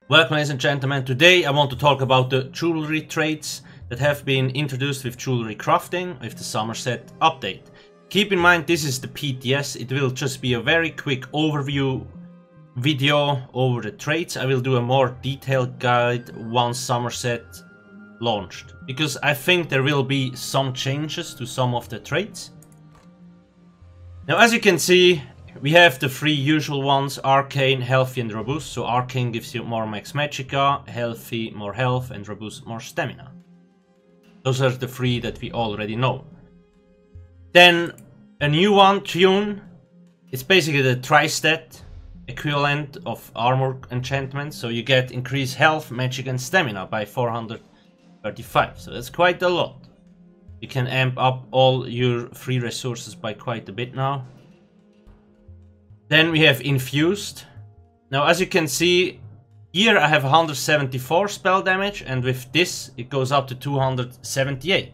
Welcome, ladies and gentlemen. Today I want to talk about the jewelry traits that have been introduced with jewelry crafting with the Summerset update. Keep in mind this is the PTS, it will just be a very quick overview video over the traits. I will do a more detailed guide once Summerset launched, because I think there will be some changes to some of the traits. Now, as you can see, we have the three usual ones: Arcane, Healthy and Robust. So Arcane gives you more Max Magicka, Healthy more health, and Robust more stamina. Those are the three that we already know. Then a new one, Tune. It's basically the tri-stat equivalent of armor enchantment. So you get increased health, magic and stamina by 435. So that's quite a lot. You can amp up all your free resources by quite a bit now. Then we have Infused. Now, as you can see, here I have 174 spell damage, and with this it goes up to 278.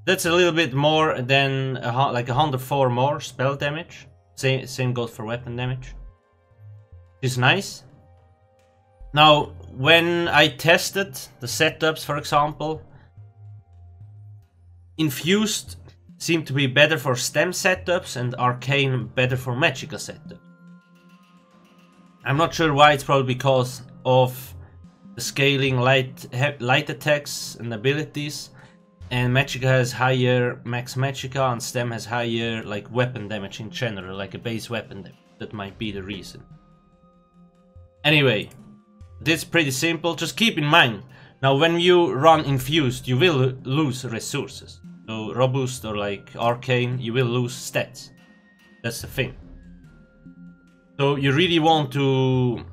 That's a little bit more than like 104 more spell damage. Same goes for weapon damage, which is nice. Now, when I tested the setups, for example, Infused seem to be better for stem setups and Arcane better for Magicka setups. I'm not sure why. It's probably because of the scaling light attacks and abilities, and Magicka has higher max Magicka and stem has higher like weapon damage in general, like a base weapon damage. That might be the reason. Anyway, this is pretty simple. Just keep in mind, now when you run Infused you will lose resources. So Robust or like Arcane, you will lose stats. That's the thing. So you really want to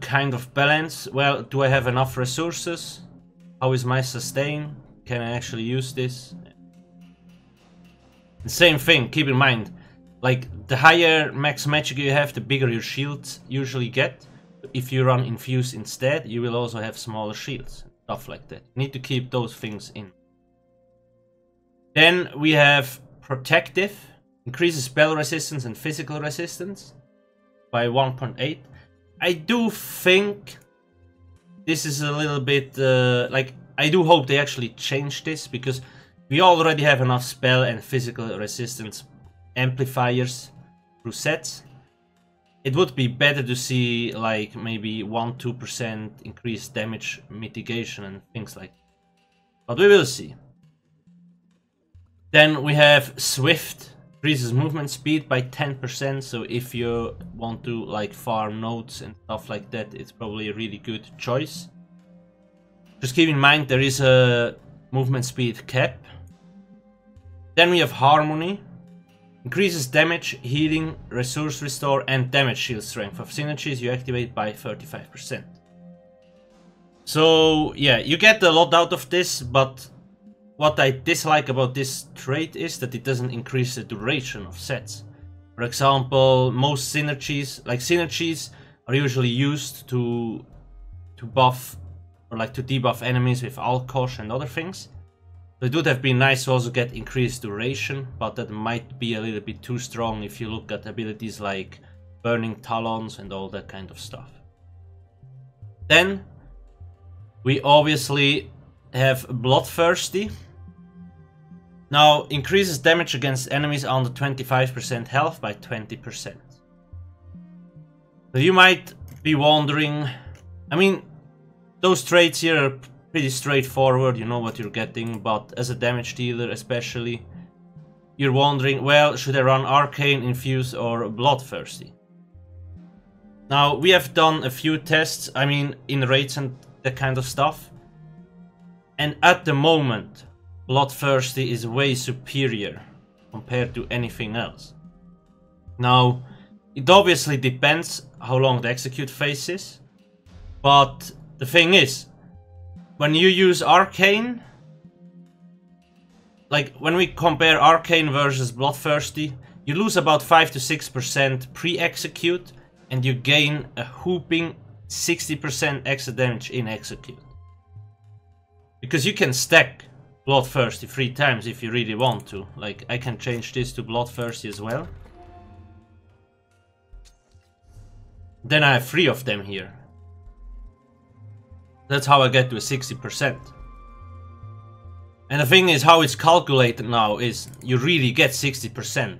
kind of balance. Well, do I have enough resources? How is my sustain? Can I actually use this? The same thing, keep in mind, like the higher max magic you have, the bigger your shields usually get. If you run Infused instead, you will also have smaller shields, stuff like that. You need to keep those things in. Then we have Protective, increases spell resistance and physical resistance by 1.8. I do think this is a little bit, like, I do hope they actually change this, because we already have enough spell and physical resistance amplifiers through sets. It would be better to see like maybe 1-2% increased damage mitigation and things like that. But we will see. Then we have Swift, increases movement speed by 10%, so if you want to like farm nodes and stuff like that, it's probably a really good choice. Just keep in mind there is a movement speed cap. Then we have Harmony, increases damage, healing, resource restore and damage shield strength of synergies you activate by 35%. So yeah, you get a lot out of this, but what I dislike about this trait is that it doesn't increase the duration of sets. For example, most synergies, like synergies, are usually used to buff or like to debuff enemies with Alcast and other things. So it would have been nice to also get increased duration, but that might be a little bit too strong if you look at abilities like Burning Talons and all that kind of stuff. Then we obviously have Bloodthirsty. Now, increases damage against enemies under 25% health by 20%. So you might be wondering, I mean, those traits here are pretty straightforward, you know what you're getting, but as a damage dealer especially, you're wondering, well, should I run Arcane, Infuse or Bloodthirsty? Now, we have done a few tests, I mean, in raids and that kind of stuff. And at the moment, Bloodthirsty is way superior compared to anything else. Now, it obviously depends how long the execute phase is, but the thing is, when you use Arcane, like when we compare Arcane versus Bloodthirsty, you lose about 5-6% pre-execute and you gain a whooping 60% extra damage in execute. Because you can stack Bloodthirsty 3 times if you really want to. Like, I can change this to Bloodthirsty as well. Then I have 3 of them here. That's how I get to a 60%. And the thing is, how it's calculated now is you really get 60%.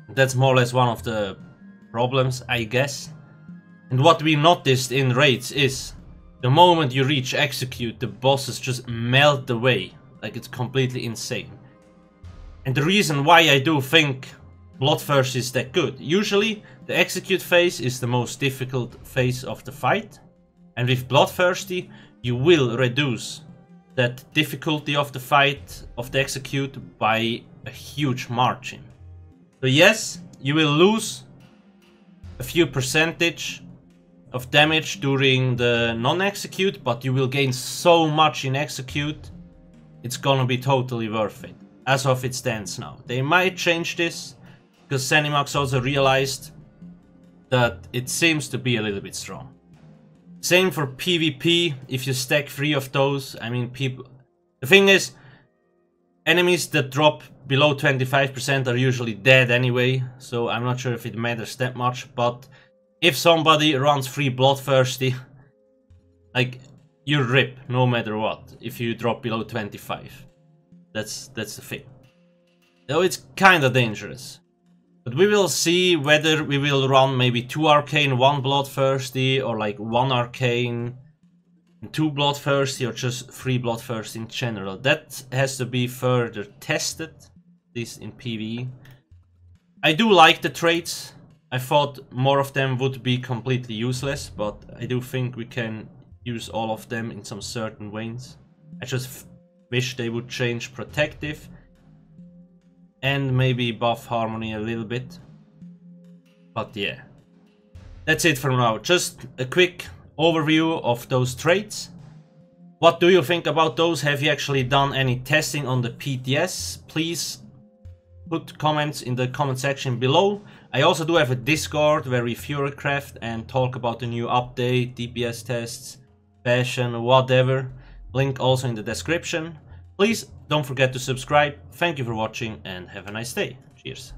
That's more or less one of the problems, I guess. And what we noticed in raids is the moment you reach execute, the bosses just melt away. Like, it's completely insane. And the reason why I do think Bloodthirsty is that good. Usually the execute phase is the most difficult phase of the fight. And with Bloodthirsty you will reduce that difficulty of the fight, of the execute, by a huge margin. So yes, you will lose a few percentage of damage during the non-execute, but you will gain so much in execute, it's gonna be totally worth it. As of it stands now. They might change this, because Zenimax also realized that it seems to be a little bit strong. Same for PvP, if you stack 3 of those, I mean, people... The thing is, enemies that drop below 25% are usually dead anyway, so I'm not sure if it matters that much, but if somebody runs 3 Bloodthirsty, like, you rip no matter what, if you drop below 25. That's the thing. Though it's kinda dangerous. But we will see whether we will run maybe 2 Arcane, 1 Bloodthirsty, or like 1 Arcane, 2 Bloodthirsty, or just 3 Bloodthirsty in general. That has to be further tested, at least in PvE. I do like the traits. I thought more of them would be completely useless, but I do think we can use all of them in some certain ways. I just wish they would change Protective and maybe buff Harmony a little bit. But yeah, that's it for now. Just a quick overview of those traits. What do you think about those? Have you actually done any testing on the PTS? Please put comments in the comment section below. I also do have a Discord where we Furycraft and talk about the new update, DPS tests, fashion, whatever. Link also in the description. Please don't forget to subscribe. Thank you for watching and have a nice day. Cheers.